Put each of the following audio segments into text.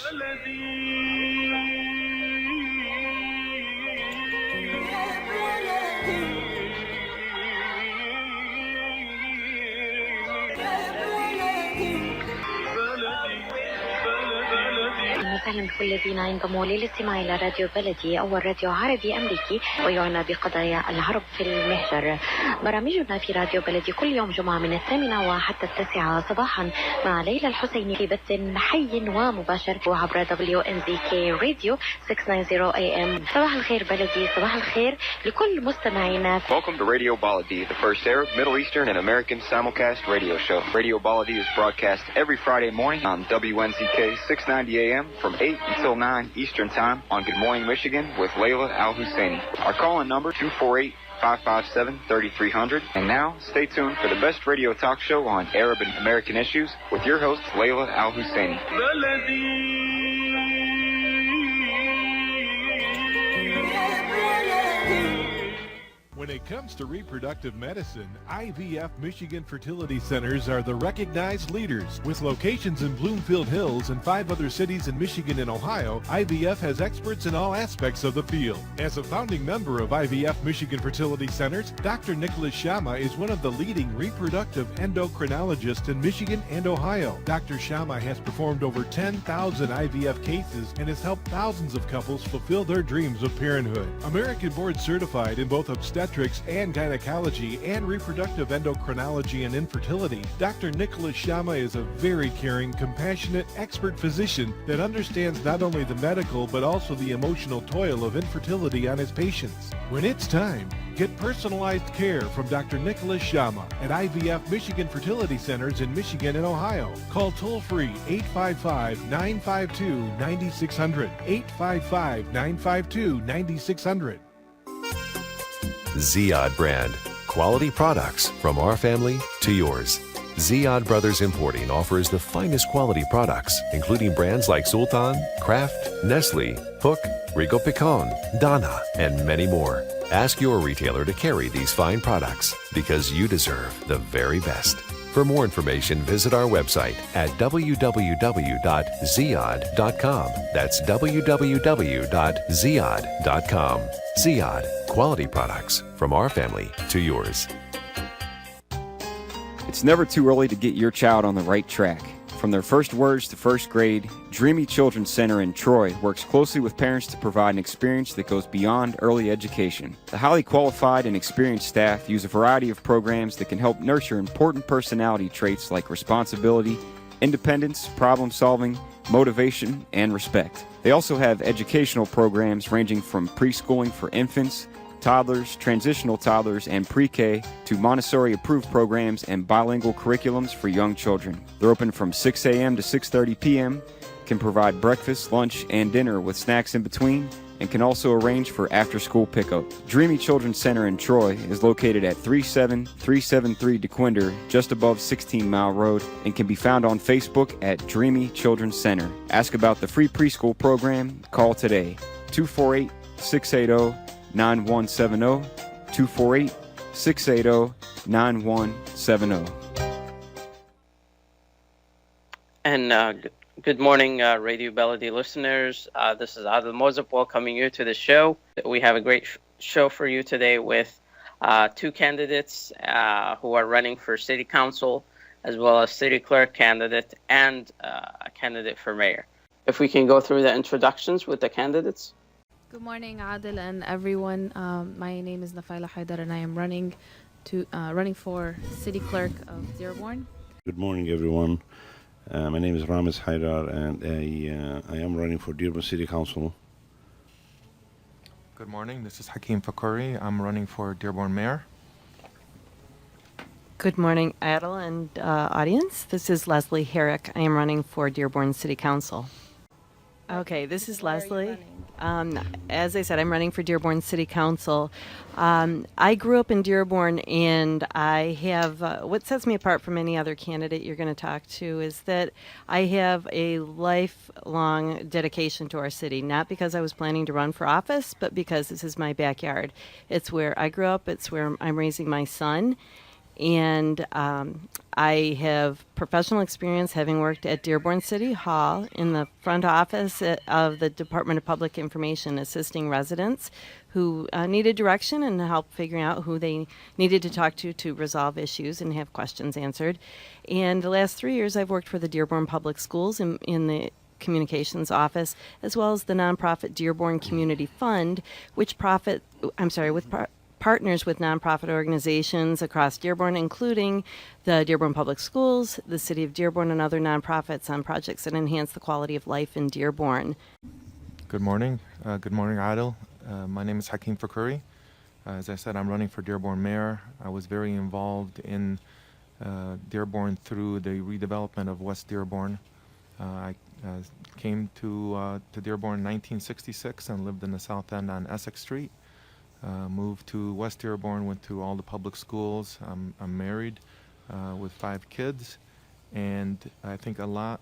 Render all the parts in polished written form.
وسهلا بكل الذين ينضموا للاستماع إلى راديو بلدي، أول راديو عربي أمريكي ويعنى بقضايا العرب في المهجر. برامجنا في راديو بلدي كل يوم جمعة من 8 وحتى 9 صباحا مع ليلى الحسيني في بث حي ومباشر عبر wnzk راديو 690 AM. صباح الخير بلدي، صباح الخير لكل مستمعينا. Welcome to Radio Baladi, the first Arab, Middle Eastern, and American simulcast radio show. Radio Baladi is broadcast every Friday morning on wnzk 690 AM from 8 until 9 Eastern Time on Good Morning Michigan with Layla Al-Husseini. Our call-in number 248-557-3300. And now, stay tuned for the best radio talk show on Arab and American issues with your host, Layla Al-Husseini. When it comes to reproductive medicine, IVF Michigan Fertility Centers are the recognized leaders. With locations in Bloomfield Hills and 5 other cities in Michigan and Ohio, IVF has experts in all aspects of the field. As a founding member of IVF Michigan Fertility Centers, Dr. Nicholas Shama is one of the leading reproductive endocrinologists in Michigan and Ohio. Dr. Shama has performed over 10,000 IVF cases and has helped thousands of couples fulfill their dreams of parenthood. American board certified in both obstetrics and gynecology and reproductive endocrinology and infertility, Dr. Nicholas Shama is a very caring, compassionate, expert physician that understands not only the medical but also the emotional toil of infertility on his patients. When it's time, get personalized care from Dr. Nicholas Shama at IVF Michigan Fertility Centers in Michigan and Ohio. Call toll-free 855-952-9600, 855-952-9600. Ziyad brand. Quality products from our family to yours. Ziyad Brothers Importing offers the finest quality products, including brands like Sultan, Kraft, Nestle, Hook, Rico Picon, Donna, and many more. Ask your retailer to carry these fine products because you deserve the very best. For more information, visit our website at www.ziyad.com. That's www.ziyad.com. Ziyad, quality products from our family to yours. It's never too early to get your child on the right track. From their first words to first grade, Dreamy Children's Center in Troy works closely with parents to provide an experience that goes beyond early education. The highly qualified and experienced staff use a variety of programs that can help nurture important personality traits like responsibility, independence, problem solving, motivation, and respect. They also have educational programs ranging from preschooling for infants, toddlers, transitional toddlers, and pre-K to Montessori-approved programs and bilingual curriculums for young children. They're open from 6 a.m. to 6:30 p.m., can provide breakfast, lunch, and dinner with snacks in between, and can also arrange for after-school pickup. Dreamy Children's Center in Troy is located at 37373 DeQuinder, just above 16 Mile Road, and can be found on Facebook at Dreamy Children's Center. Ask about the free preschool program. Call today, 248-680-9170, 248-680-9170. And good morning, Radio Baladi listeners. This is Adel Mozip welcoming you to the show. We have a great show for you today with 2 candidates who are running for City Council, as well as City Clerk candidate and a candidate for mayor. If we can go through the introductions with the candidates. Good morning, Adel and everyone. My name is Nofila Haidar, and I am running for City Clerk of Dearborn. Good morning, everyone. My name is Ramez Haidar, and I am running for Dearborn City Council. Good morning. This is Hakim Fakhoury. I'm running for Dearborn Mayor. Good morning, Adel and audience. This is Leslie Herrick. I am running for Dearborn City Council. Okay, this is Leslie. As I said, I'm running for Dearborn City Council. I grew up in Dearborn, and I have, what sets me apart from any other candidate you're going to talk to is that I have a lifelong dedication to our city, not because I was planning to run for office, but because this is my backyard. It's where I grew up, it's where I'm raising my son, And I have professional experience having worked at Dearborn City Hall in the front office of the Department of Public Information, assisting residents who needed direction and help figuring out who they needed to talk to resolve issues and have questions answered. And the last 3 years, I've worked for the Dearborn Public Schools in the communications office, as well as the nonprofit Dearborn Community Fund, which partners with nonprofit organizations across Dearborn, including the Dearborn Public Schools, the City of Dearborn, and other nonprofits on projects that enhance the quality of life in Dearborn. Good morning. Good morning, Adel. My name is Hakim Fakhoury. As I said, I'm running for Dearborn Mayor. I was very involved in Dearborn through the redevelopment of West Dearborn. I came to Dearborn in 1966 and lived in the South End on Essex Street. Moved to West Dearborn, went to all the public schools. I'm married with 5 kids, and I think a lot,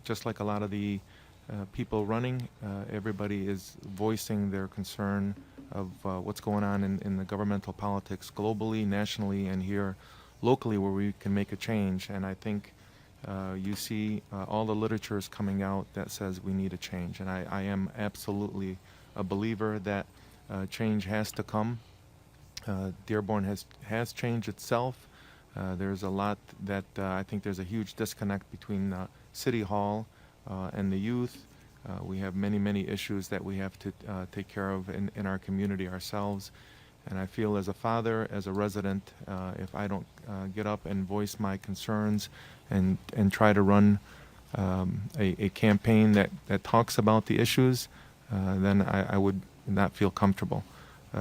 just like a lot of the people running, everybody is voicing their concern of what's going on in the governmental politics globally, nationally, and here locally where we can make a change. And I think you see all the literature is coming out that says we need a change. And I am absolutely a believer that change has to come. Dearborn has changed itself. There's a lot that I think there's a huge disconnect between City Hall and the youth. We have many issues that we have to take care of in our community ourselves. And I feel as a father, as a resident, if I don't get up and voice my concerns and try to run a campaign that talks about the issues, then I would not feel comfortable.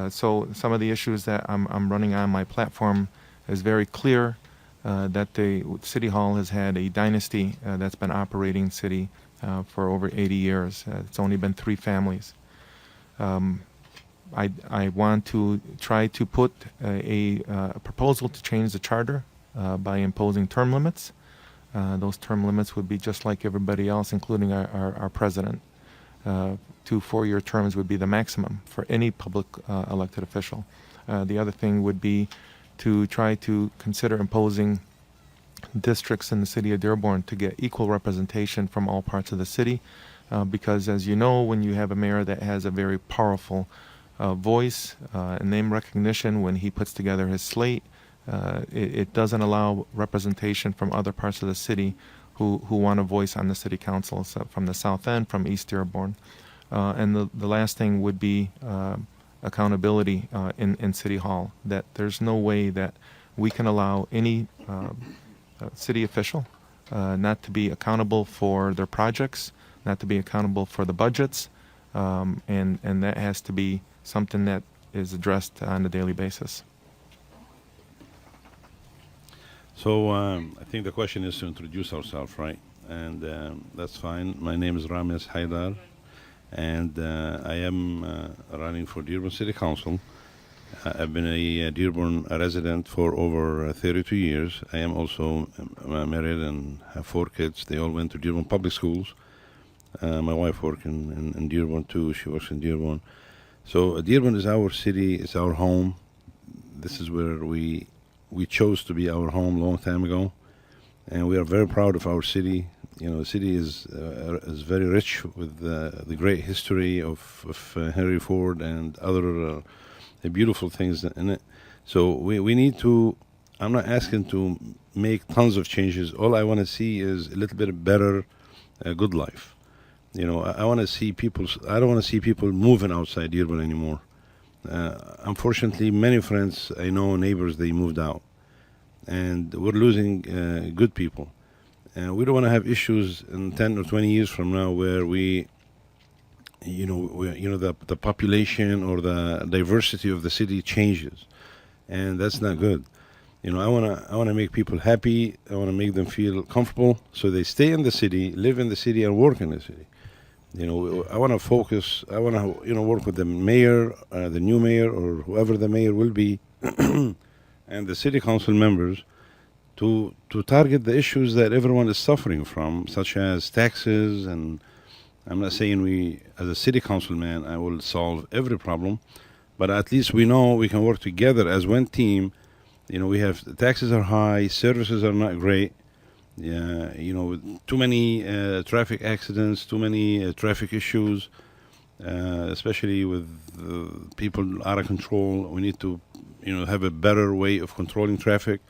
So some of the issues that I'm running on my platform is very clear that the City Hall has had a dynasty that's been operating city for over 80 years. It's only been 3 families. I want to try to put a proposal to change the charter by imposing term limits. Those term limits would be just like everybody else, including our president. 2 4-year terms would be the maximum for any public elected official. The other thing would be to try to consider imposing districts in the city of Dearborn to get equal representation from all parts of the city, because as you know, when you have a mayor that has a very powerful voice and name recognition, when he puts together his slate, it doesn't allow representation from other parts of the city who want a voice on the city council, so from the South End, from East Dearborn. And the last thing would be accountability in City Hall, that there's no way that we can allow any city official not to be accountable for their projects, not to be accountable for the budgets, and that has to be something that is addressed on a daily basis. So I think the question is to introduce ourselves, right? And that's fine. My name is Ramez Haidar, and I am running for Dearborn City Council. I've been a Dearborn resident for over 32 years. I am also married and have 4 kids. They all went to Dearborn Public Schools. My wife works in Dearborn too. She works in Dearborn. So Dearborn is our city, it's our home. This is where we chose to be our home a long time ago, and we are very proud of our city. You know, the city is very rich with the great history of Henry Ford and other beautiful things in it. So we need to, I'm not asking to make tons of changes. All I want to see is a little bit better good life. You know, I want to see people, I don't want to see people moving outside Dearborn anymore. Unfortunately, many friends I know, neighbors, they moved out, and we're losing good people. And we don't want to have issues in 10 or 20 years from now where the population or the diversity of the city changes, and that's not good. You know, I want to make people happy. I want to make them feel comfortable, so they stay in the city, live in the city, and work in the city. You know, I want to focus. I want to work with the mayor, the new mayor, or whoever the mayor will be, and the city council members to target the issues that everyone is suffering from, such as taxes. And I'm not saying we, as a city councilman, I will solve every problem, but at least we know we can work together as one team We have taxes are high, services are not great. Yeah, too many traffic accidents, too many traffic issues, especially with people out of control. We need to, have a better way of controlling traffic.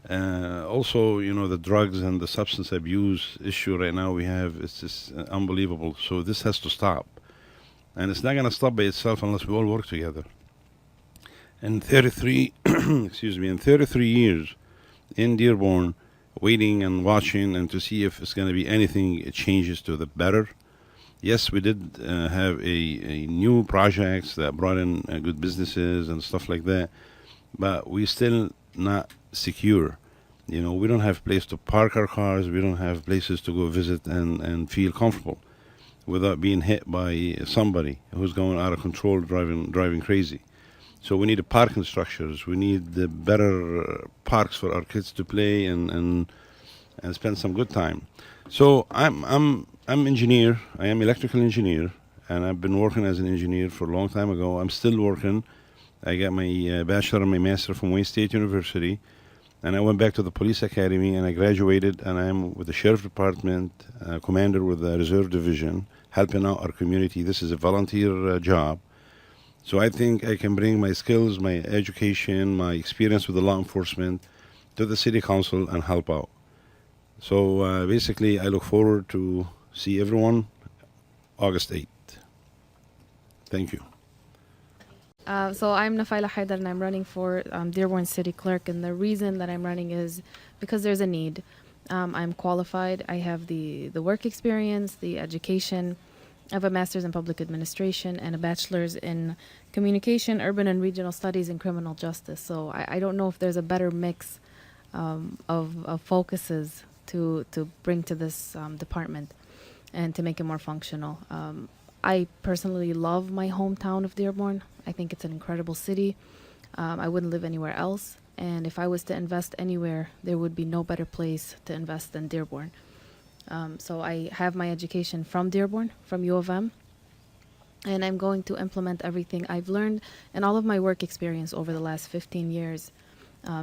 Also, the drugs and the substance abuse issue right now we have, it's just unbelievable. So this has to stop. And it's not going to stop by itself unless we all work together. And 33, excuse me, in 33 years in Dearborn, waiting and watching and to see if it's going to be anything changes to the better. Yes, we did have a new projects that brought in good businesses and stuff like that, but we still not secure. We don't have place to park our cars. We don't have places to go visit and feel comfortable without being hit by somebody who's going out of control, driving crazy. So we need parking structures. We need the better parks for our kids to play and spend some good time. So I'm engineer. I am electrical engineer, and I've been working as an engineer for a long time ago. I'm still working. I got my bachelor and my master from Wayne State University, and I went back to the police academy and I graduated, and I'm with the sheriff department, commander with the reserve division, helping out our community. This is a volunteer job. So I think I can bring my skills, my education, my experience with the law enforcement to the city council and help out. So basically, I look forward to see everyone August 8th. Thank you. So I'm Nofila Haidar, and I'm running for Dearborn City Clerk. And the reason that I'm running is because there's a need. I'm qualified. I have the work experience, the education. I have a master's in public administration and a bachelor's in communication, urban and regional studies, and criminal justice. So I don't know if there's a better mix of focuses to bring to this department and to make it more functional. I personally love my hometown of Dearborn. I think it's an incredible city. I wouldn't live anywhere else. And if I was to invest anywhere, there would be no better place to invest than Dearborn. So I have my education from Dearborn, from U of M, and I'm going to implement everything I've learned and all of my work experience over the last 15 years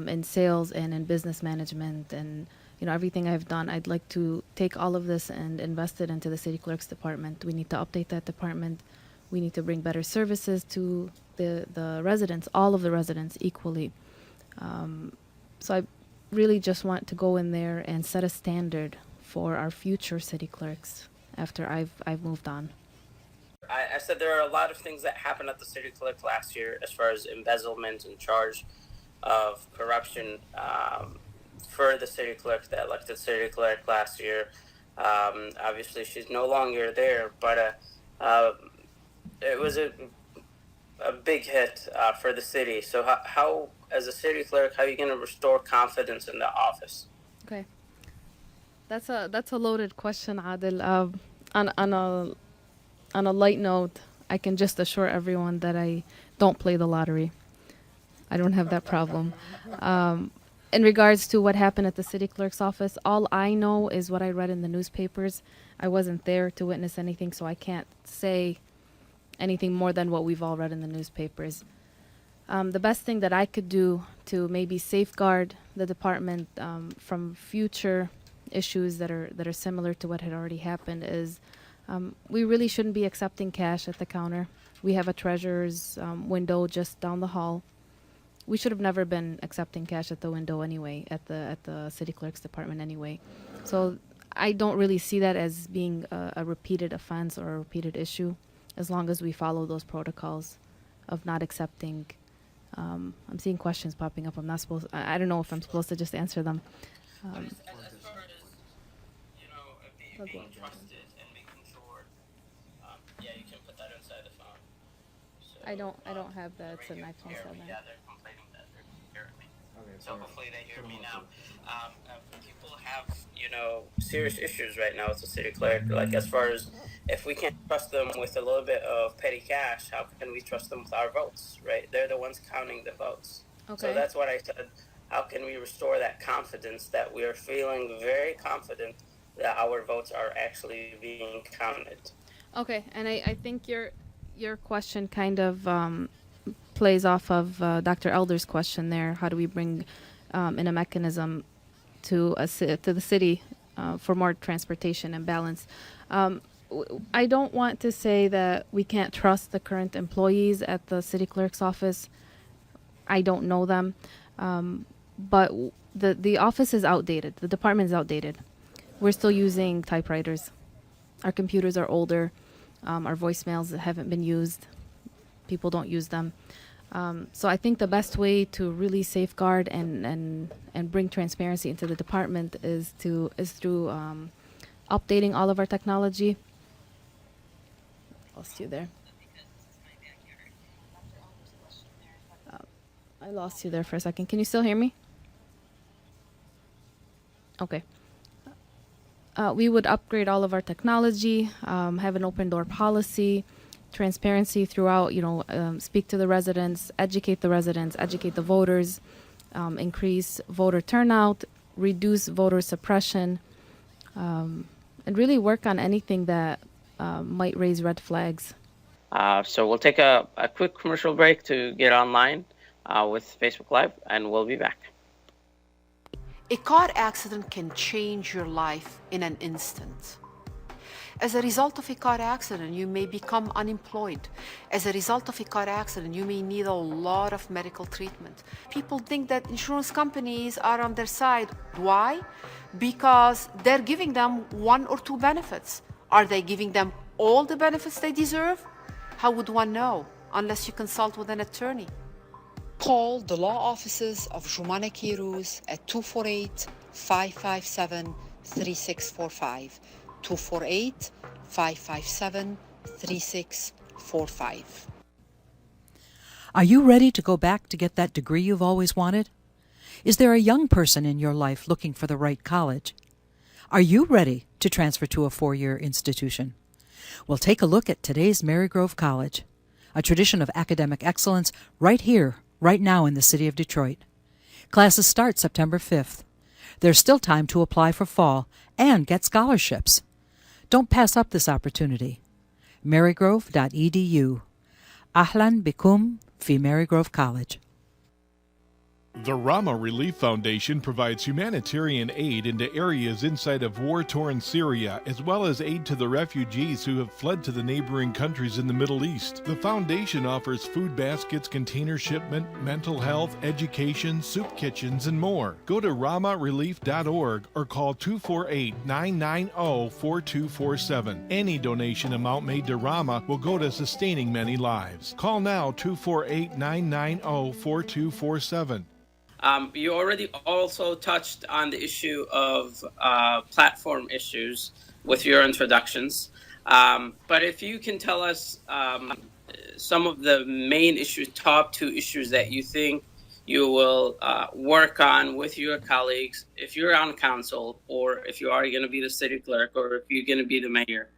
in sales and in business management and everything I've done. I'd like to take all of this and invest it into the city clerk's department. We need to update that department. We need to bring better services to the residents, all of the residents equally. So I really just want to go in there and set a standard for our future city clerks after I've moved on. I said there are a lot of things that happened at the city clerk last year as far as embezzlement and charge of corruption for the city clerk, the elected city clerk last year. Obviously, she's no longer there, but it was a big hit for the city. So how, as a city clerk, how are you going to restore confidence in the office? Okay. That's a loaded question, Adel. On a light note, I can just assure everyone that I don't play the lottery. I don't have that problem. In regards to what happened at the city clerk's office, all I know is what I read in the newspapers. I wasn't there to witness anything, so I can't say anything more than what we've all read in the newspapers. The best thing that I could do to maybe safeguard the department from future issues that are similar to what had already happened is we really shouldn't be accepting cash at the counter. We have a treasurer's window just down the hall. We should have never been accepting cash at the window anyway, at the city clerk's department anyway. So I don't really see that as being a repeated offense or a repeated issue, as long as we follow those protocols of not accepting. I'm seeing questions popping up. I don't know if I'm supposed to just answer them. Being trusted and making sure, you can put that inside the phone. So, I don't have that. It's an iPhone 7. Yeah, they're complaining that they hear me. Okay, so hopefully they hear me now. People have, serious issues right now with the city clerk. Like as far as if we can't trust them with a little bit of petty cash, how can we trust them with our votes, right? They're the ones counting the votes. Okay. So that's what I said. How can we restore that confidence that we are feeling very confident that our votes are actually being counted? Okay, and I think your question kind of plays off of Dr. Elder's question there. How do we bring in a mechanism to the city for more transportation and balance? I don't want to say that we can't trust the current employees at the city clerk's office. I don't know them, but the office is outdated. The department is outdated. We're still using typewriters. Our computers are older. Our voicemails haven't been used. People don't use them. So I think the best way to really safeguard and bring transparency into the department is through updating all of our technology. Lost you there. I lost you there for a second. Can you still hear me? Okay. We would upgrade all of our technology, have an open door policy, transparency throughout, speak to the residents, educate the voters, increase voter turnout, reduce voter suppression, and really work on anything that might raise red flags. So we'll take a quick commercial break to get online with Facebook Live, and we'll be back. A car accident can change your life in an instant. As a result of a car accident, you may become unemployed. As a result of a car accident, you may need a lot of medical treatment. People think that insurance companies are on their side. Why? Because they're giving them one or two benefits. Are they giving them all the benefits they deserve? How would one know unless you consult with an attorney? Call the law offices of Jumana Kiruz at 248-557-3645. 248-557-3645. Are you ready to go back to get that degree you've always wanted? Is there a young person in your life looking for the right college? Are you ready to transfer to a 4-year institution? Well, take a look at today's Marygrove College, a tradition of academic excellence right here, right now in the city of Detroit. Classes start September 5th. There's still time to apply for fall and get scholarships. Don't pass up this opportunity. marygrove.edu. Ahlan bikum fi Marygrove College. The Rama Relief Foundation provides humanitarian aid into areas inside of war-torn Syria, as well as aid to the refugees who have fled to the neighboring countries in the Middle East. The foundation offers food baskets, container shipment, mental health, education, soup kitchens, and more. Go to ramarelief.org or call 248-990-4247. Any donation amount made to Rama will go to sustaining many lives. Call now 248-990-4247. You already also touched on the issue of platform issues with your introductions. But if you can tell us some of the main issues, top 2 issues that you think you will work on with your colleagues if you're on council, or if you are going to be the city clerk, or if you're going to be the mayor.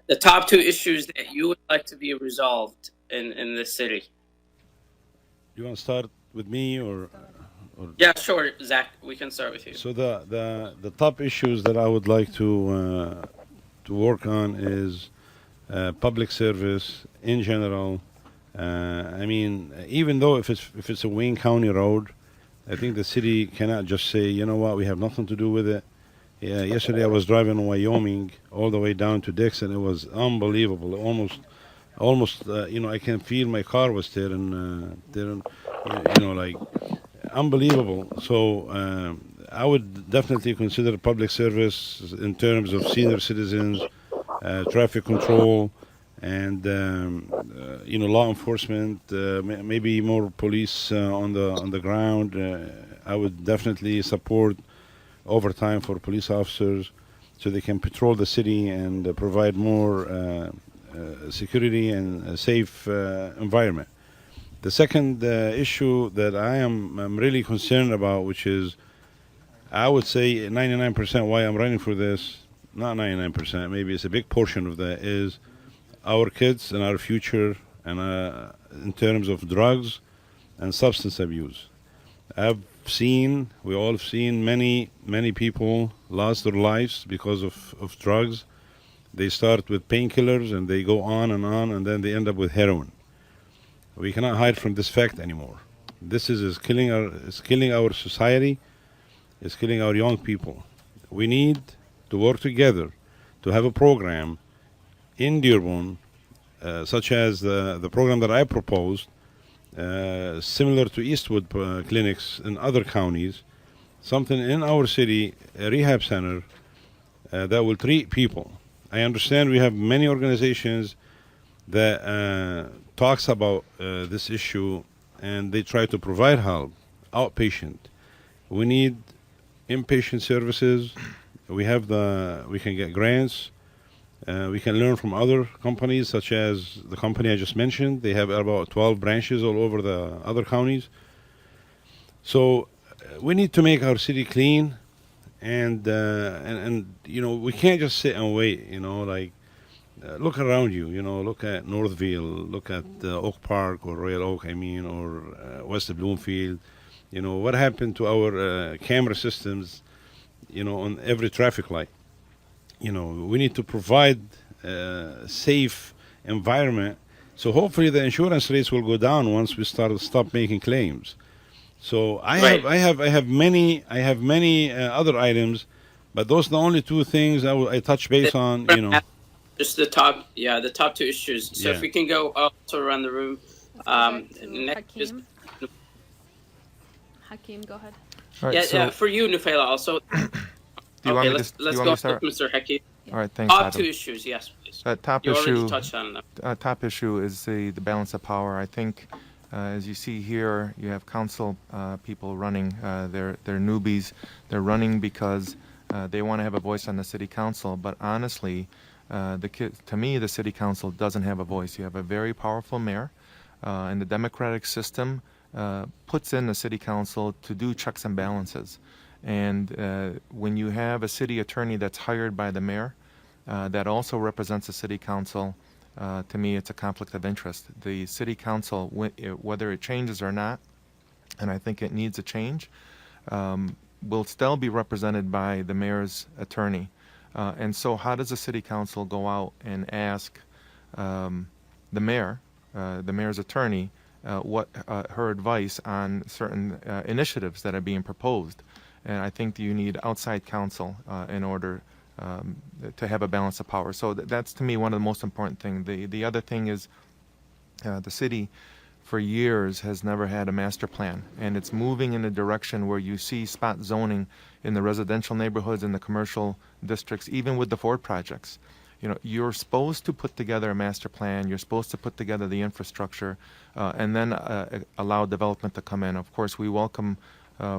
The top 2 issues that you would like to be resolved in the city. You want to start with me or? Yeah, sure, Zach. We can start with you. So the top issues that I would like to work on is public service in general. I mean, even though if it's a Wayne County road, I think the city cannot just say, you know what, we have nothing to do with it. Yeah, yesterday I was driving in Wyoming all the way down to Dix, and it was unbelievable. Almost, I can feel my car was tearing, like. Unbelievable. So I would definitely consider public service in terms of senior citizens, traffic control, and law enforcement. Maybe more police on the ground. I would definitely support overtime for police officers so they can patrol the city and provide more security and a safe environment. The second issue that I'm really concerned about, which is, I would say 99% why I'm running for this, not 99%, maybe it's a big portion of that, is our kids and our future, and in terms of drugs and substance abuse. We all have seen many people lost their lives because of drugs. They start with painkillers and they go on, and then they end up with heroin. We cannot hide from this fact anymore. This is killing our society. It's killing our young people. We need to work together to have a program in Dearborn, such as the program that I proposed, similar to Eastwood clinics in other counties, something in our city, a rehab center that will treat people. I understand we have many organizations that talks about this issue, and they try to provide help, outpatient. We need inpatient services. We can get grants. We can learn from other companies, such as the company I just mentioned. They have about 12 branches all over the other counties. So we need to make our city clean, and we can't just sit and wait. Look around you. Look at Northville. Look at Oak Park or Royal Oak, or West Bloomfield. What happened to our camera systems? On every traffic light. We need to provide a safe environment. So hopefully the insurance rates will go down once we stop making claims. So I have many other items, but those are the only two things I touch base on. Just the top two issues. So if we can go also around the room. Hakim, go ahead. Right, for you, Nofila, also. Let's go with Mr. Hakim. All right, thanks, Top Adam. two issues, yes, please. You already touched on them. Top issue is the balance of power. I think, as you see here, you have council people running. They're newbies. They're running because they want to have a voice on the city council. But honestly, to me, the city council doesn't have a voice. You have a very powerful mayor, and the democratic system puts in the city council to do checks and balances. And when you have a city attorney that's hired by the mayor, that also represents the city council, to me it's a conflict of interest. The city council, whether it changes or not, and I think it needs a change, will still be represented by the mayor's attorney. And so how does the city council go out and ask the mayor's attorney, what her advice on certain initiatives that are being proposed? And I think you need outside counsel in order to have a balance of power. So that's, to me, one of the most important things. The other thing is the city, for years, has never had a master plan. And it's moving in a direction where you see spot zoning in the residential neighborhoods and the commercial districts, even with the Ford projects. You're supposed to put together a master plan. You're supposed to put together the infrastructure and then allow development to come in. Of course, we welcome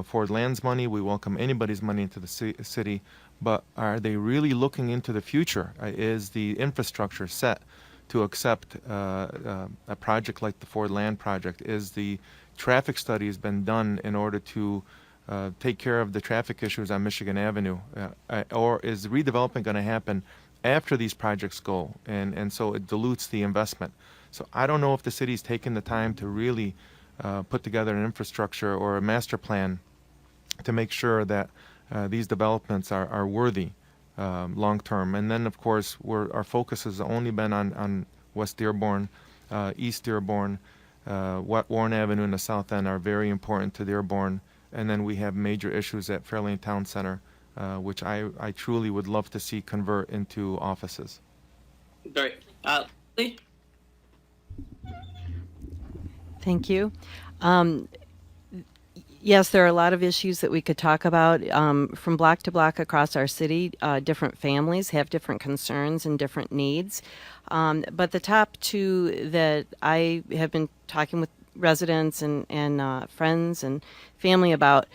Ford Land's money. We welcome anybody's money into the city, but are they really looking into the future? Is the infrastructure set to accept a project like the Ford Land project? Is the traffic study has been done in order to take care of the traffic issues on Michigan Avenue? Or is redevelopment going to happen after these projects go? And so it dilutes the investment. So I don't know if the city's taken the time to really put together an infrastructure or a master plan to make sure that these developments are worthy long term. And then, of course, our focus has only been on West Dearborn, East Dearborn, Warren Avenue and the South End are very important to Dearborn. And then we have major issues at Fairlane Town Center, which I truly would love to see convert into offices. Great. Lee? Thank you. Yes, there are a lot of issues that we could talk about. From block to block across our city, different families have different concerns and different needs. But the top two that I have been talking with residents and friends and family about,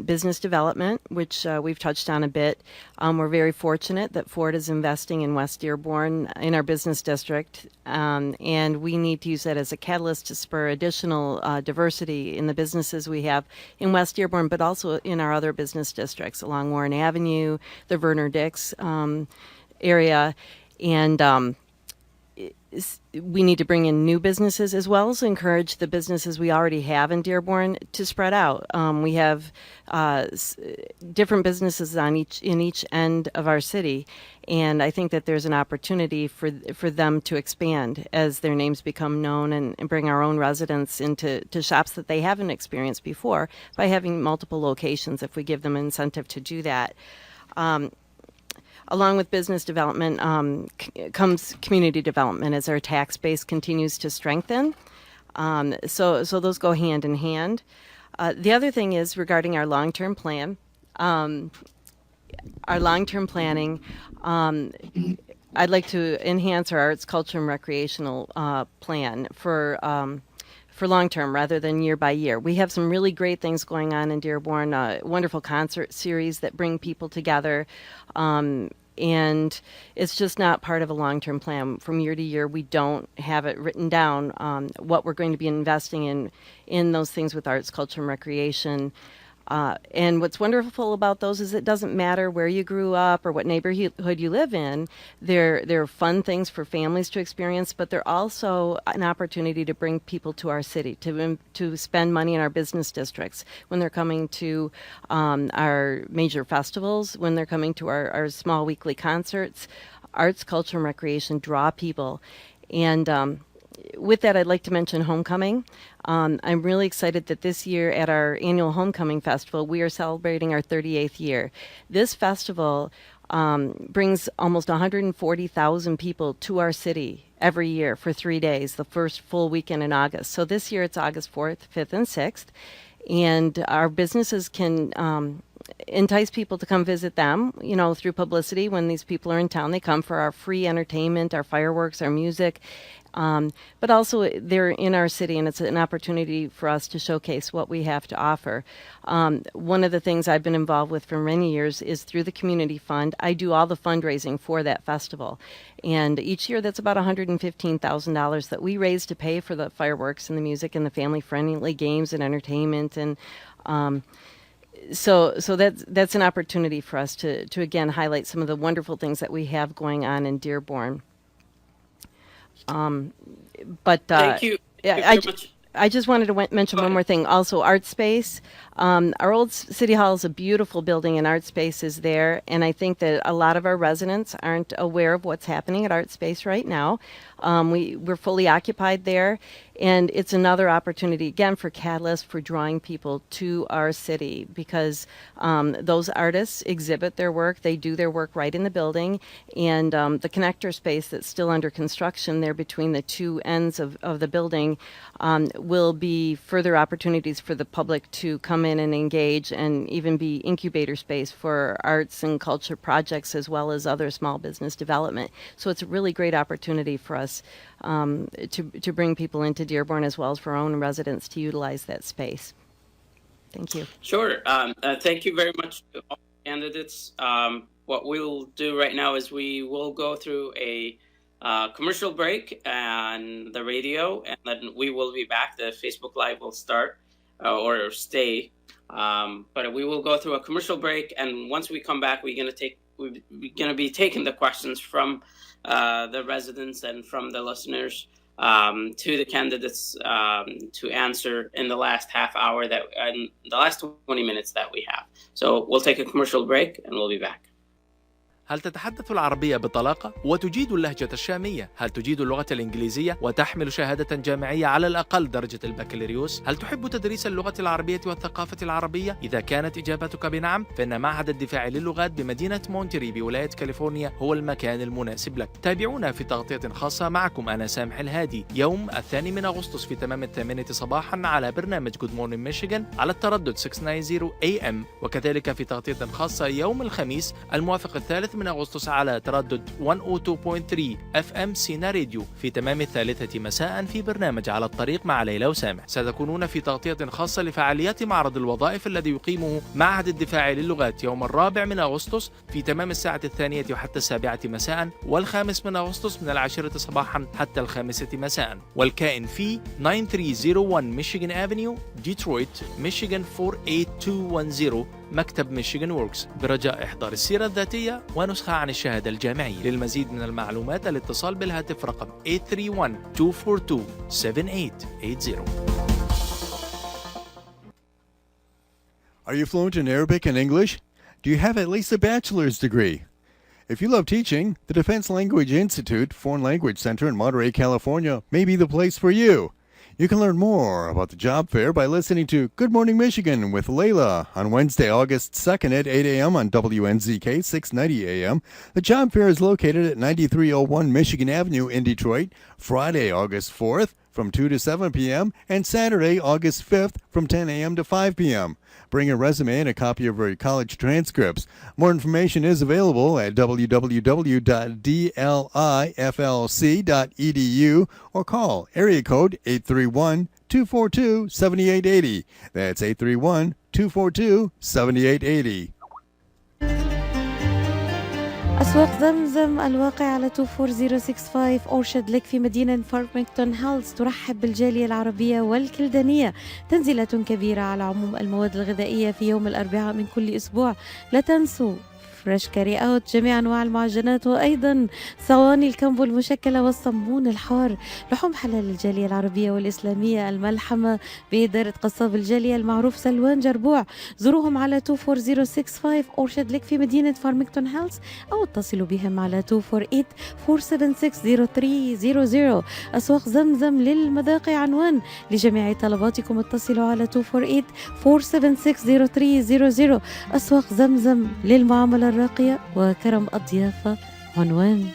business development, which we've touched on a bit. We're very fortunate that Ford is investing in West Dearborn in our business district, and we need to use that as a catalyst to spur additional diversity in the businesses we have in West Dearborn, but also in our other business districts along Warren Avenue, the Verner Dix area, and we need to bring in new businesses as well as encourage the businesses we already have in Dearborn to spread out. We have different businesses in each end of our city, and I think that there's an opportunity for them to expand as their names become known and bring our own residents into shops that they haven't experienced before by having multiple locations if we give them an incentive to do that. Along with business development comes community development as our tax base continues to strengthen. So those go hand in hand. The other thing is regarding our long-term plan. Our long-term planning, I'd like to enhance our arts, culture, and recreational plan for long-term rather than year by year. We have some really great things going on in Dearborn, a wonderful concert series that bring people together, and it's just not part of a long-term plan. From year to year, we don't have it written down what we're going to be investing in those things with arts, culture, and recreation. And what's wonderful about those is it doesn't matter where you grew up or what neighborhood you live in. They're fun things for families to experience, but they're also an opportunity to bring people to our city, to spend money in our business districts when they're coming to our major festivals, when they're coming to our small weekly concerts. Arts, culture, and recreation draw people. And with that, I'd like to mention homecoming. I'm really excited that this year at our annual homecoming festival, we are celebrating our 38th year. This festival brings almost 140,000 people to our city every year for 3 days, the first full weekend in August. So this year it's August 4th, 5th, and 6th. And our businesses can entice people to come visit them, through publicity. When these people are in town, they come for our free entertainment, our fireworks, our music. But also they're in our city, and it's an opportunity for us to showcase what we have to offer. One of the things I've been involved with for many years is through the community fund. I do all the fundraising for that festival. And each year that's about $115,000 that we raise to pay for the fireworks and the music and the family-friendly games and entertainment. And so that's an opportunity for us to again highlight some of the wonderful things that we have going on in Dearborn. Thank you. I just wanted to mention one more thing. Also, Art Space. Our old City Hall is a beautiful building, and Art Space is there. And I think that a lot of our residents aren't aware of what's happening at Art Space right now. We're fully occupied there, and it's another opportunity, again, for Catalyst, for drawing people to our city, because those artists exhibit their work. They do their work right in the building, and the connector space that's still under construction there between the two ends of the building will be further opportunities for the public to come in and engage, and even be incubator space for arts and culture projects as well as other small business development. So it's a really great opportunity for us to bring people into Dearborn as well as for our own residents to utilize that space. Thank you. Sure. Thank you very much to all candidates. What we'll do right now is we will go through a commercial break on the radio, and then we will be back. The Facebook Live will start or stay, but we will go through a commercial break, and once we come back, we're going to be taking the questions from the residents and from the listeners to the candidates to answer in the last half hour in the last 20 minutes that we have. So we'll take a commercial break, and we'll be back. هل تتحدث العربية بطلاقة وتجيد اللهجة الشامية؟ هل تجيد اللغة الإنجليزية وتحمل شهادة جامعية على الأقل درجة البكالوريوس؟ هل تحب تدريس اللغة العربية والثقافة العربية؟ إذا كانت إجابتك بنعم، فإن معهد الدفاع للغات بمدينة مونتري بولاية كاليفورنيا هو المكان المناسب لك. تابعونا في تغطية خاصة معكم أنا سامح الهادي يوم 2 أغسطس في تمام 8 صباحا على برنامج Good Morning Michigan على التردد 690 AM، وكذلك في تغطية خاصة يوم الخميس الموافق 3 أغسطس على تردد 102.3 FM سينا راديو في تمام 3 مساء في برنامج على الطريق مع ليلى وسامح. ستكونون في تغطية خاصة لفعاليات معرض الوظائف الذي يقيمه معهد الدفاع للغات يوم 4 أغسطس في تمام الساعة 2 وحتى 7 مساء، وال5 أغسطس من 10 صباحا حتى 5 مساء، والكائن في 9301 ميشيغان أفنيو ديترويت ميشيغان 48210 مكتب ميشيغان ووركس، برجاء إحضار السيرة الذاتية ونسخة عن الشهادة الجامعية. للمزيد من المعلومات الاتصال بالهاتف رقم 831-242-7880. Are you fluent in Arabic and English? Do you have at least a bachelor's degree? If you love teaching, the Defense Language Institute Foreign Language Center in Monterey, California may be the place for you. You can learn more about the job fair by listening to Good Morning Michigan with Layla on Wednesday, August 2nd at 8 a.m. on WNZK 690 a.m. The job fair is located at 9301 Michigan Avenue in Detroit, Friday, August 4th from 2 to 7 p.m. and Saturday, August 5th from 10 a.m. to 5 p.m. Bring a resume and a copy of your college transcripts. More information is available at www.dliflc.edu or call area code 831-242-7880. That's 831-242-7880. أسواق زمزم الواقع على 24065 أورشد لك في مدينة فارمington هيلز ترحب بالجالية العربية والكلدانية. تنزيلات كبيرة على عموم المواد الغذائية في يوم الأربعاء من كل أسبوع. لا تنسوا فريش كاري اوت، جميع انواع المعجنات، وايضا صواني الكامبو المشكله والصمون الحار. لحوم حلال الجاليه العربيه والاسلاميه، الملحمه باداره قصاب الجاليه المعروف سلوان جربوع. زوروهم على 24065 اورشد لك في مدينه فارمington هيلز او اتصلوا بهم على 248-476-0300. اسواق زمزم للمذاق عنوان لجميع طلباتكم، اتصلوا على 248-476-0300. اسواق زمزم للمعامله الراقية وكرم الضيافة عنوان.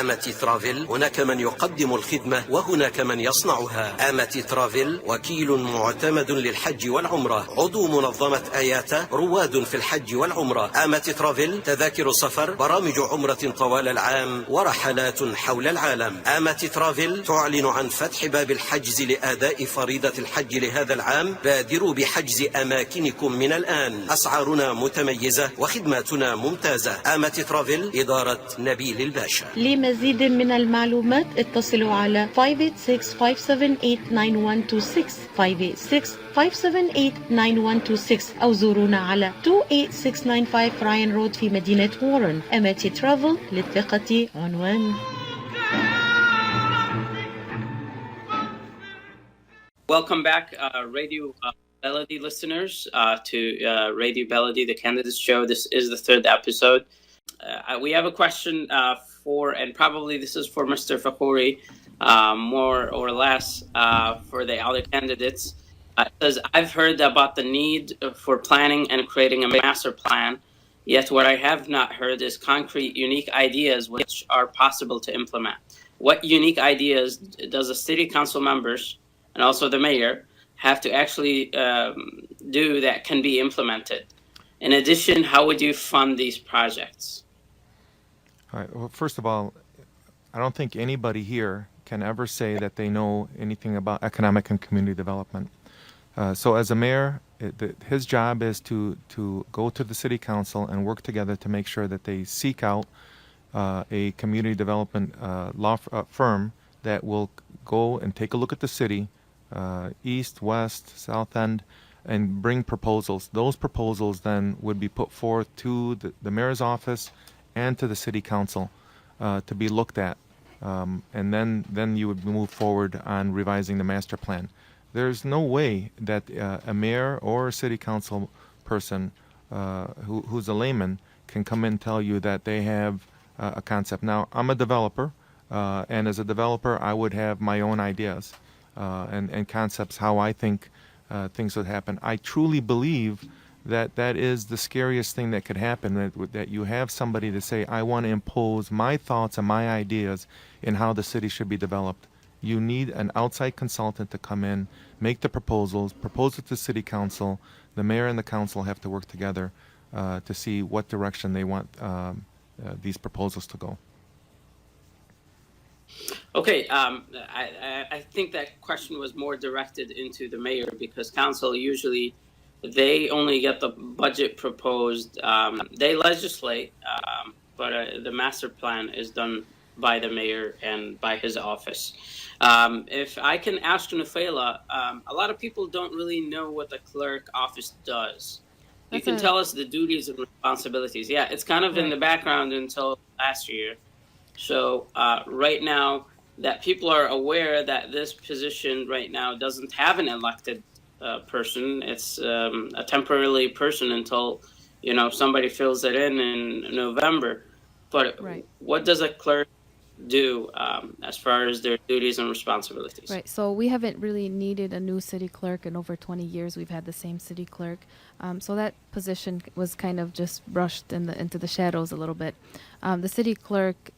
آمتي ترافل، هناك من يقدم الخدمة وهناك من يصنعها. آمتي ترافل وكيل معتمد للحج والعمرة، عضو منظمة آياتا، رواد في الحج والعمرة. آمتي ترافل تذاكر سفر، برامج عمرة طوال العام ورحلات حول العالم. آمتي ترافل تعلن عن فتح باب الحجز لأداء فريضة الحج لهذا العام. بادروا بحجز أماكنكم من الآن، أسعارنا متميزة وخدماتنا ممتازة. آمتي ترافل، إدارة نبيل الباشا. لمزيد من المعلومات اتصلوا على 586-578-9126 586-578-9126 أو زورونا على 28695 راين رود في مدينة وورن. أماتي ترافل للثقة عنوان. Welcome back, Radio Baladi listeners, to Radio Baladi, the Candidates Show. This is the third episode. We have a question and probably this is for Mr. Fakhoury, more or less for the other candidates. It says, I've heard about the need for planning and creating a master plan, yet what I have not heard is concrete, unique ideas which are possible to implement. What unique ideas does the city council members and also the mayor have to actually do that can be implemented? In addition, how would you fund these projects? All right. Well, first of all, I don't think anybody here can ever say that they know anything about economic and community development. So as a mayor, his job is to go to the city council and work together to make sure that they seek out a community development law firm that will go and take a look at the city, east, west, south end, and bring proposals. Those proposals then would be put forth to the mayor's office and to the city council to be looked at, and then you would move forward on revising the master plan. There's no way that a mayor or a city council person who's a layman can come in and tell you that they have a concept. Now, I'm a developer, and as a developer, I would have my own ideas and concepts how I think things would happen. I truly believe that is the scariest thing that could happen, that you have somebody to say, I want to impose my thoughts and my ideas in how the city should be developed. You need an outside consultant to come in, make the proposals, propose it to city council. The mayor and the council have to work together to see what direction they want these proposals to go. Okay, I think that question was more directed into the mayor because council usually they only get the budget proposed. They legislate, but the master plan is done by the mayor and by his office. If I can ask Nofila, a lot of people don't really know what the clerk office does. You can tell us the duties and responsibilities. Yeah, it's kind of in the background until last year. So right now that people are aware that this position right now doesn't have an elected person. It's a temporary person until, somebody fills it in November. But what does a clerk do as far as their duties and responsibilities? Right. So we haven't really needed a new city clerk in over 20 years. We've had the same city clerk. So that position was kind of just brushed into the shadows a little bit. The city clerk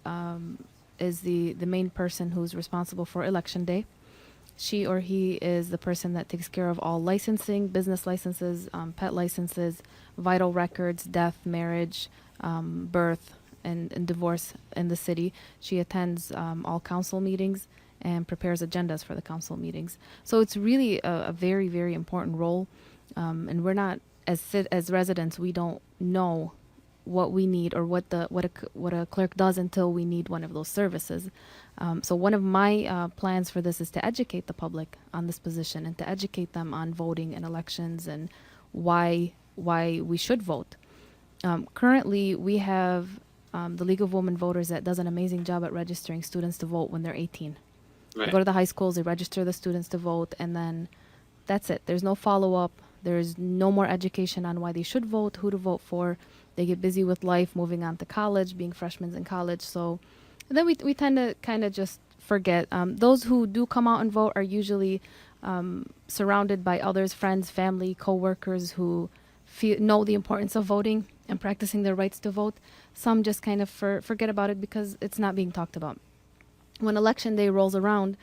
is the main person who's responsible for election day. She or he is the person that takes care of all licensing, business licenses, pet licenses, vital records, death, marriage, birth, and divorce in the city. She attends all council meetings and prepares agendas for the council meetings. So it's really a very, very important role. And we're not, as residents, we don't know what we need or what a clerk does until we need one of those services. So one of my plans for this is to educate the public on this position and to educate them on voting and elections and why we should vote. Currently, we have the League of Women Voters that does an amazing job at registering students to vote when they're 18. They go to the high schools, they register the students to vote, and then that's it. There's no follow-up. There's no more education on why they should vote, who to vote for. They get busy with life, moving on to college, being freshmen in college. So then we tend to kind of just forget. Those who do come out and vote are usually surrounded by others, friends, family, co-workers who know the importance of voting and practicing their rights to vote. Some just kind of forget about it because it's not being talked about. When election day rolls around,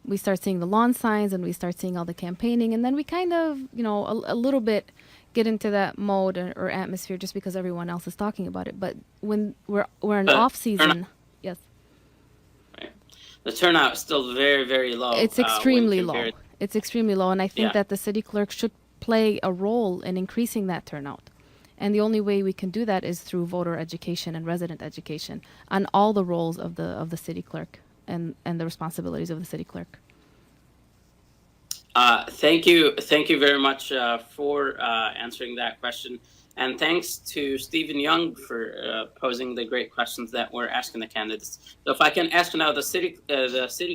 we start seeing the lawn signs and we start seeing all the campaigning, and then we kind of, a little bit get into that mode or atmosphere just because everyone else is talking about it. But when we're in off season, yes. Right. The turnout is still very, very low. It's extremely low. It's extremely low, and I think that the city clerk should play a role in increasing that turnout. And the only way we can do that is through voter education and resident education on all the roles of the city clerk and the responsibilities of the city clerk. Thank you very much for answering that question, and thanks to Stephen Young for posing the great questions that we're asking the candidates. So if I can ask now the city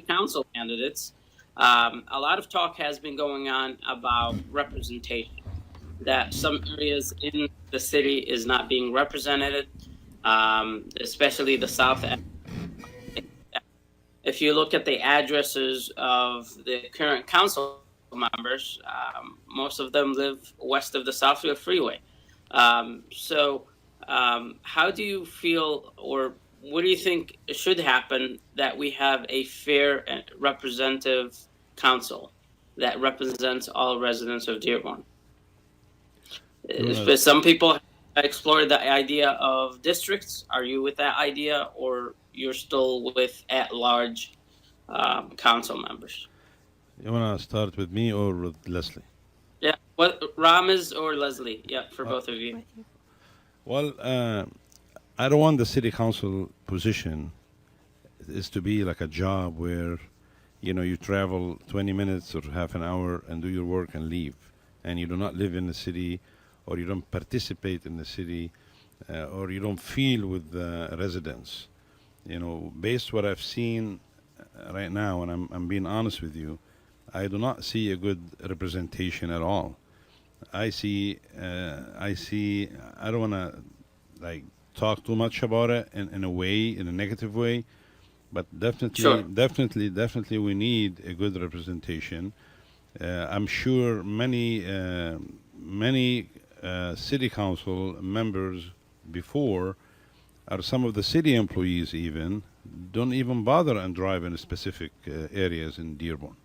council candidates, a lot of talk has been going on about representation, that some areas in the city is not being represented, especially the south end. If you look at the addresses of the current council members, most of them live west of the Southfield Freeway. So how do you feel, or what do you think should happen that we have a fair and representative council that represents all residents of Dearborn? Some people explore the idea of districts. Are you with that idea, or you're still with at-large council members? You want to start with me or with Leslie? Yeah, Ramez or Leslie? Yeah, for both of you. Well, I don't want the city council position is to be like a job where, you travel 20 minutes or half an hour and do your work and leave, and you do not live in the city, or you don't participate in the city, or you don't feel with the residents. Based what I've seen right now, and I'm being honest with you, I do not see a good representation at all. I don't want to talk too much about it in a negative way, but definitely we need a good representation. I'm sure many city council members before, or some of the city employees even, don't even bother and drive in specific areas in Dearborn.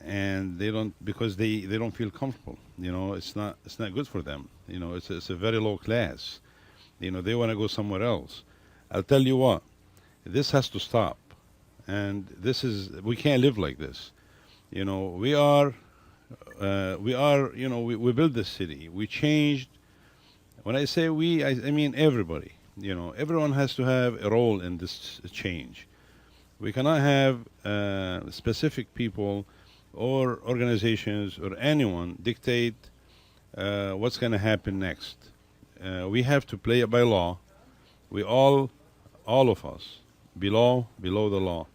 And they don't, because they don't feel comfortable. It's not good for them. It's a very low class. They want to go somewhere else. I'll tell you what, this has to stop. And we can't live like this. We built this city. We changed. When I say we, I mean everybody. You know, everyone has to have a role in this change. We cannot have specific people or organizations or anyone dictate what's going to happen next. We have to play it by law. We all of us, below the law,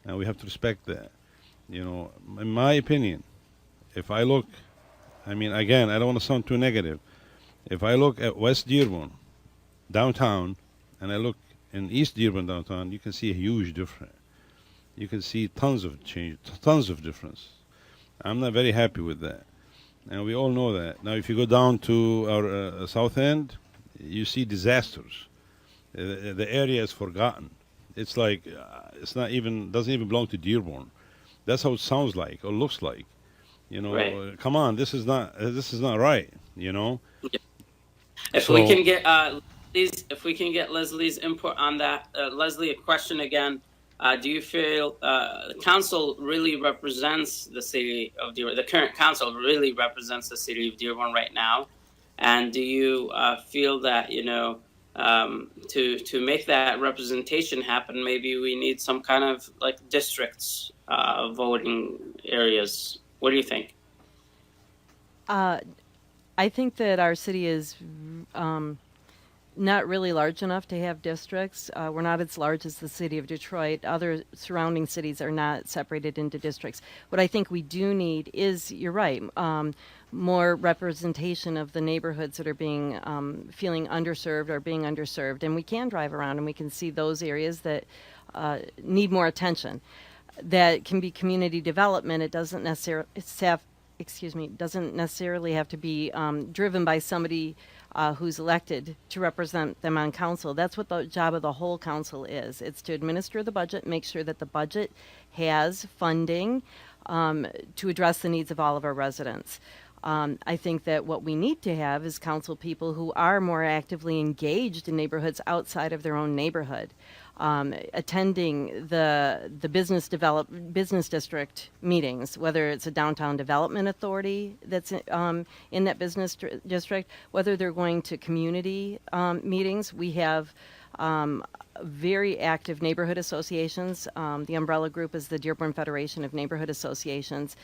and we have to respect that. You know, in my opinion, if I look, I mean, again, I don't want to sound too negative. If I look at West Dearborn, downtown, and I look in East Dearborn downtown, you can see a huge difference. You can see tons of change, tons of difference. I'm not very happy with that. And we all know that. Now, if you go down to our south end, you see disasters. The area is forgotten. It's like, it's not even, doesn't even belong to Dearborn. That's how it sounds like or looks like. You know, Right. Come on, this is not right, you know? If we can get Leslie's input on that, Leslie, a question again. Do you feel the council really represents the city of Dearborn? The current council really represents the city of Dearborn right now, and do you feel that, you know, to make that representation happen, maybe we need some kind of like districts, voting areas? What do you think? I think that our city is not really large enough to have districts. We're not as large as the city of Detroit. Other surrounding cities are not separated into districts. What I think we do need is, you're right, more representation of the neighborhoods that are being feeling underserved or being underserved. And we can drive around and we can see those areas that need more attention. That can be community development. It doesn't necessarily doesn't necessarily have to be driven by somebody who's elected to represent them on council. That's what the job of the whole council is. It's to administer the budget, make sure that the budget has funding to address the needs of all of our residents. I think that what we need to have is council people who are more actively engaged in neighborhoods outside of their own neighborhood. Attending the business district meetings, whether it's a downtown development authority that's in that business district, whether they're going to community meetings. We have very active neighborhood associations. The umbrella group is the Dearborn Federation of Neighborhood Associations.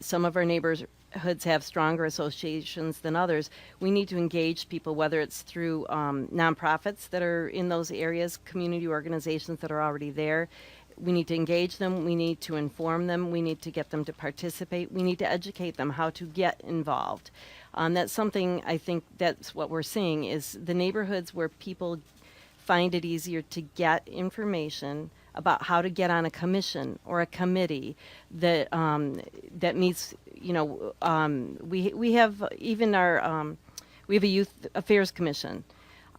Some of our neighborhoods have stronger associations than others. We need to engage people, whether it's through nonprofits that are in those areas, community organizations that are already there. We need to engage them. We need to inform them. We need to get them to participate. We need to educate them how to get involved. That's something, I think that's what we're seeing, is the neighborhoods where people find it easier to get information about how to get on a commission or a committee that that meets, you know, we have even our we have a youth affairs commission.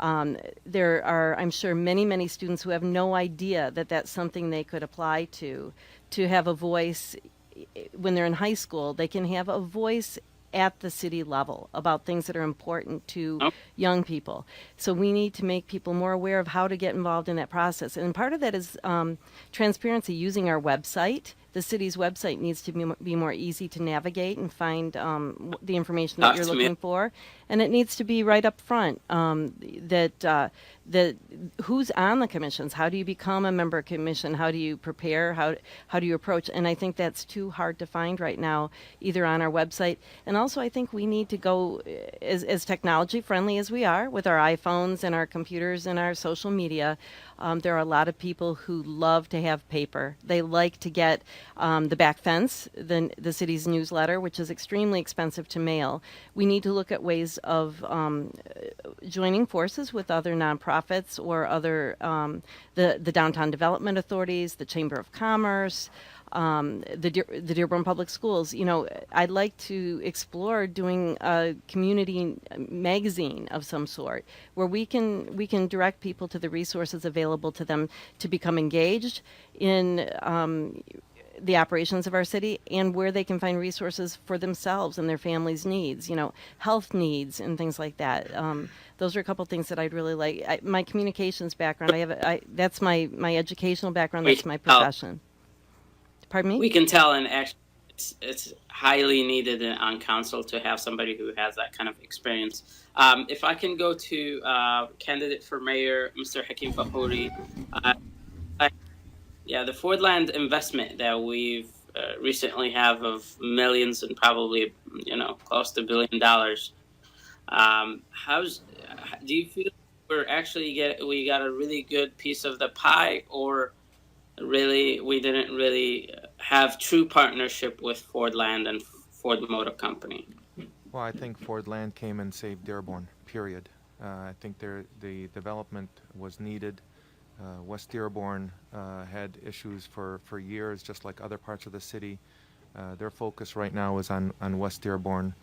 There are, I'm sure, many students who have no idea that that's something they could apply to have a voice when they're in high school. They can have a voice at the city level about things that are important to young people. So we need to make people more aware of how to get involved in that process. And part of that is transparency, using our website. The city's website needs to be more easy to navigate and find the information that you're looking for. And it needs to be right up front, that who's on the commissions, how do you become a member commission, how do you prepare, how do you approach, and I think that's too hard to find right now, either on our website. And also I think we need to go, as technology friendly as we are with our iPhones and our computers and our social media, there are a lot of people who love to have paper. They like to get the back fence, the city's newsletter, which is extremely expensive to mail. We need to look at ways of joining forces with other nonprofits or other the downtown development authorities, the Chamber of Commerce, the Dearborn Public Schools. You know, I'd like to explore doing a community magazine of some sort where we can direct people to the resources available to them to become engaged in the operations of our city, and where they can find resources for themselves and their families' needs, you know, health needs and things like that. Those are a couple things that I'd really like. My communications background, that's my educational background, that's my profession. Pardon me? We can tell, and actually, it's highly needed on council to have somebody who has that kind of experience. If I can go to candidate for mayor, Mr. Hakim Fakhoury. The Fordland investment that we've recently have of millions and probably close to $1 billion. Do you feel we got a really good piece of the pie, or really we didn't really have true partnership with Fordland and Ford Motor Company? Well, I think Fordland came and saved Dearborn, period. I think the development was needed. West Dearborn had issues for years, just like other parts of the city. Their focus right now is on West Dearborn,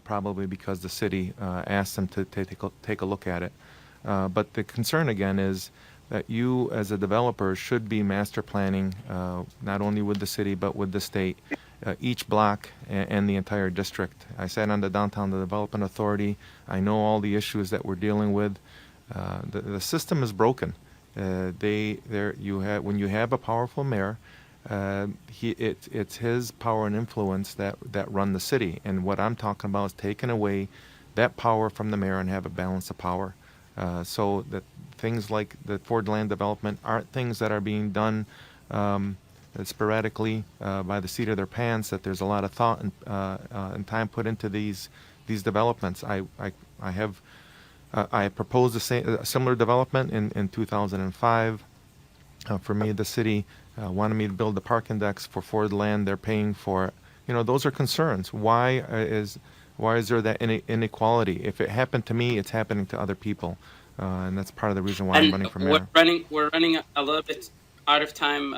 probably because the city asked them to take a look at it. But the concern again is that you as a developer should be master planning not only with the city but with the state, each block and the entire district. I sat on the Downtown Development Authority. I know all the issues that we're dealing with. The system is broken. When you have a powerful mayor, it's his power and influence that run the city. And what I'm talking about is taking away that power from the mayor and have a balance of power. So that things like the Fordland development aren't things that are being done sporadically by the seat of their pants. That there's a lot of thought and time put into these developments. I proposed a similar development in 2005. For me, the city wanted me to build the park index for Fordland. They're paying for it. Those are concerns. Why is there that inequality? If it happened to me, it's happening to other people, and that's part of the reason why I'm running for mayor. We're running a little bit out of time.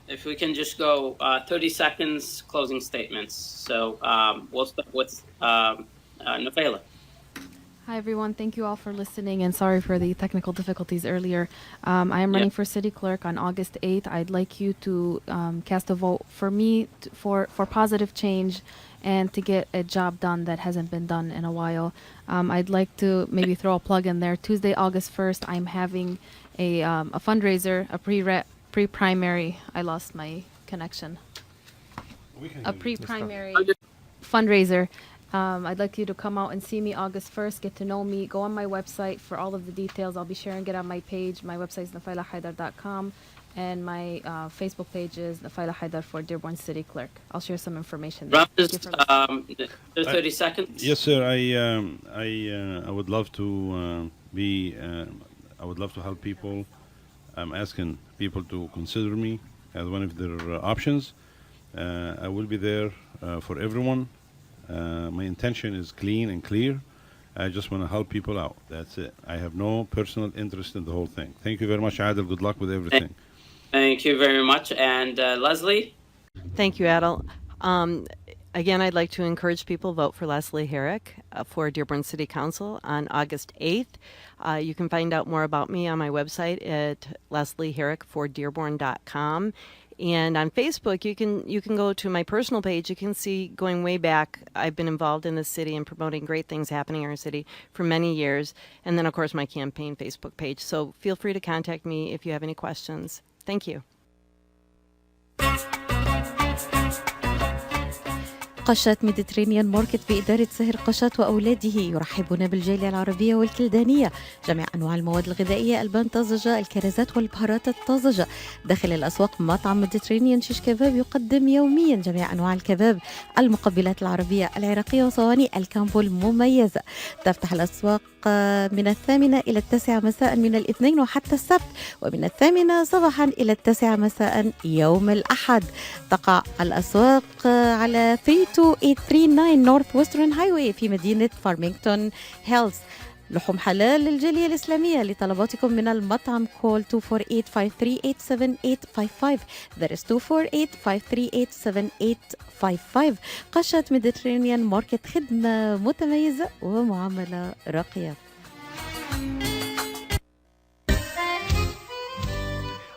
If we can just go 30 seconds closing statements. So we'll start with Nofila. Hi, everyone. Thank you all for listening, and sorry for the technical difficulties earlier. I am running for City Clerk on August 8th. I'd like you to cast a vote for me for positive change and to get a job done that hasn't been done in a while. I'd like to maybe throw a plug in there. Tuesday, August 1st, I'm having a fundraiser, a pre-primary. I lost my connection. A pre-primary fundraiser. I'd like you to come out and see me August 1st, get to know me, go on my website for all of the details. I'll be sharing it on my page. My website is nofilahaidar.com, and my Facebook page is Nofila Haidar for Dearborn City Clerk. I'll share some information there. 30 seconds. Yes, sir. I would love to I would love to help people. I'm asking people to consider me as one of their options. I will be there for everyone. My intention is clean and clear. I just want to help people out. That's it. I have no personal interest in the whole thing. Thank you very much, Adel. Good luck with everything. Thank you very much. And Leslie? Thank you, Adel. Again, I'd like to encourage people vote for Leslie Herrick for Dearborn City Council on August 8th. You can find out more about me on my website at leslieherrickfordearborn.com. And on Facebook, you can go to my personal page. You can see, going way back, I've been involved in the city and promoting great things happening in our city for many years. And then, of course, my campaign Facebook page. So feel free to contact me if you have any questions. Thank you. قشة ميديترينيان ماركت بإدارة سهر قشة وأولاده يرحبون بالجالية العربية والكلدانية. جميع أنواع المواد الغذائية، ألبان طازجة، الكرزات والبهارات الطازجة. داخل الأسواق مطعم ميديترينيان شيش كباب يقدم يوميا جميع أنواع الكباب، المقبلات العربية العراقية وصواني الكامبو المميزة. تفتح الأسواق من 8 إلى 9 مساء من الاثنين وحتى السبت، ومن 8 صباحا إلى 9 مساء يوم الأحد. تقع الأسواق على 32839 نورث ويسترن هايوي في مدينة فارمينغتون هيلز. لحوم حلال للجالية الإسلامية. لطلباتكم من المطعم كول 248-538-7855. That is 248-538-7855. قشة ميديترينيان ماركت، خدمة متميزة ومعاملة راقية.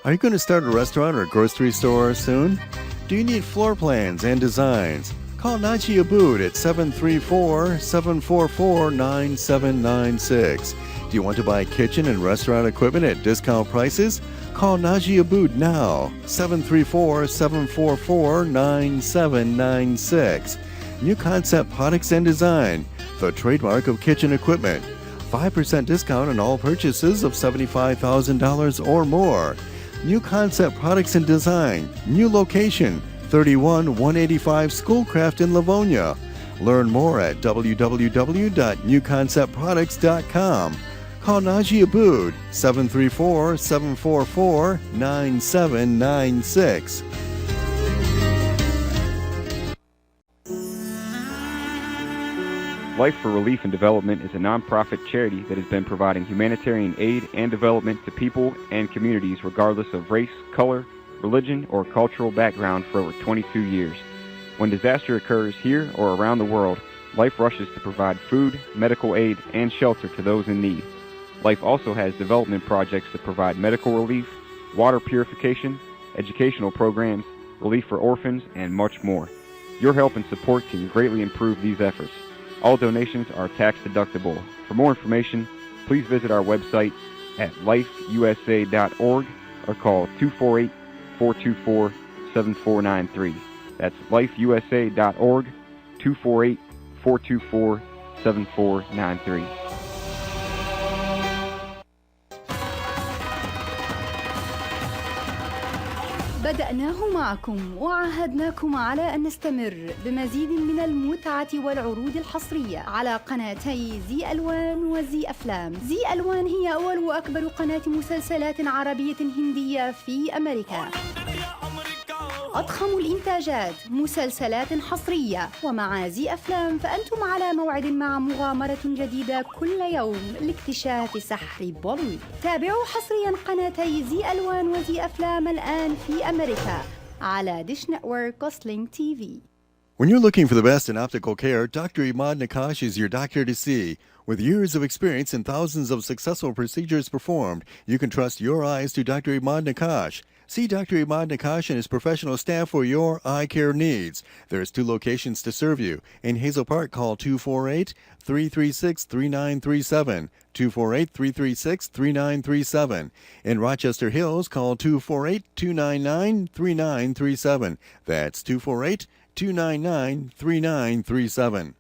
Are you going to start a restaurant or a grocery store soon? Do you need floor plans and designs? Call Naji Abood at 734-744-9796. Do you want to buy kitchen and restaurant equipment at discount prices? Call Naji Abood now, 734-744-9796. New Concept Products and Design, the trademark of kitchen equipment. 5% discount on all purchases of $75,000 or more. New Concept Products and Design, new location, 31185 Schoolcraft in Livonia. Learn more at www.newconceptproducts.com. Call Naji Abood, 734-744-9796. Life for Relief and Development is a nonprofit charity that has been providing humanitarian aid and development to people and communities regardless of race, color, religion, or cultural background for over 22 years. When disaster occurs here or around the world, Life rushes to provide food, medical aid, and shelter to those in need. Life also has development projects that provide medical relief, water purification, educational programs, relief for orphans, and much more. Your help and support can greatly improve these efforts. All donations are tax deductible. For more information, please visit our website at lifeusa.org or call 248-424-7493. That's lifeusa.org, 248-424-7493. بدأناه معكم وعهدناكم على أن نستمر بمزيد من المتعة والعروض الحصرية على قناتي زي ألوان وزي أفلام. زي ألوان هي أول وأكبر قناة مسلسلات عربية هندية في أمريكا. أضخم الإنتاجات، مسلسلات حصرية، ومع زي أفلام فأنتم على موعد مع مغامرة جديدة كل يوم لاكتشاف سحر بوليوود. تابعوا حصريا قناتي زي ألوان وزي أفلام الآن في أمريكا على ديش نتورك وسلينج تي في. When you're looking for the best in optical care, Dr. Imad Nakash is your doctor to see. With years of experience and thousands of successful procedures performed, you can trust your eyes to Dr. Imad Nakash. See Dr. Imad Nakash and his professional staff for your eye care needs. There's 2 locations to serve you. In Hazel Park, call 248-336-3937. 248-336-3937. In Rochester Hills, call 248-299-3937. That's 248-299-3937.